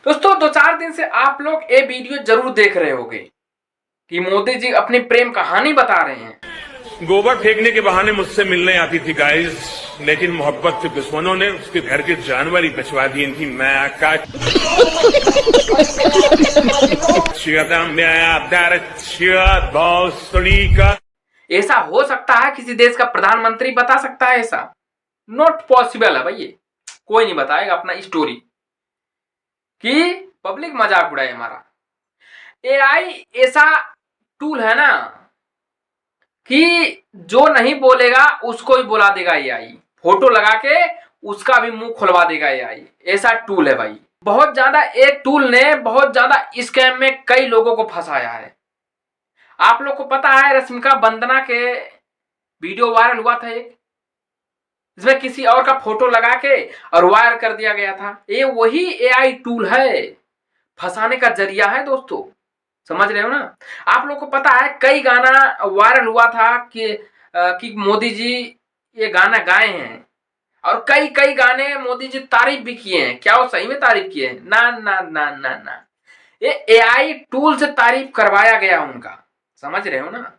दोस्तों 2-4 दिन से आप लोग ये वीडियो जरूर देख रहे होंगे कि मोदी जी अपनी प्रेम कहानी बता रहे हैं। गोबर फेंकने के बहाने मुझसे मिलने आती थी गाइस, लेकिन मोहब्बत के दुश्मनों ने उसके घर के जानवर ही बचवा दिए थी। मैं ऐसा हो सकता है किसी देश का प्रधानमंत्री बता सकता है? ऐसा नॉट पॉसिबल है भाई। ये कोई नहीं बताएगा अपना स्टोरी कि पब्लिक मजाक उड़ाए हमारा। एआई ऐसा टूल है ना कि जो नहीं बोलेगा उसको ही बुला देगा एआई, फोटो लगा के उसका भी मुंह खुलवा देगा एआई। ऐसा टूल है भाई। बहुत ज्यादा एक टूल ने बहुत ज्यादा स्कैम में कई लोगों को फंसाया है। आप लोग को पता है रश्मिका बंदना के वीडियो वायरल हुआ था एक, इसमें किसी और का फोटो लगा के और वायरल कर दिया गया था। ये वही एआई टूल है, फंसाने का जरिया है दोस्तों, समझ रहे हो ना। आप लोग को पता है कई गाना वायरल हुआ था कि मोदी जी ये गाना गाए हैं और कई कई गाने मोदी जी तारीफ भी किए हैं। क्या वो सही में तारीफ किए हैं? ना ना ना ना ना, ये एआई टूल से तारीफ करवाया गया उनका, समझ रहे हो ना।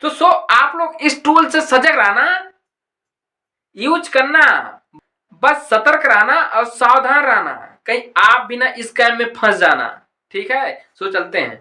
तो आप लोग इस टूल से सजग रहना, यूज करना, बस सतर्क रहना और सावधान रहना, कहीं आप बिना स्कैम में फंस जाना। ठीक है, चलते हैं।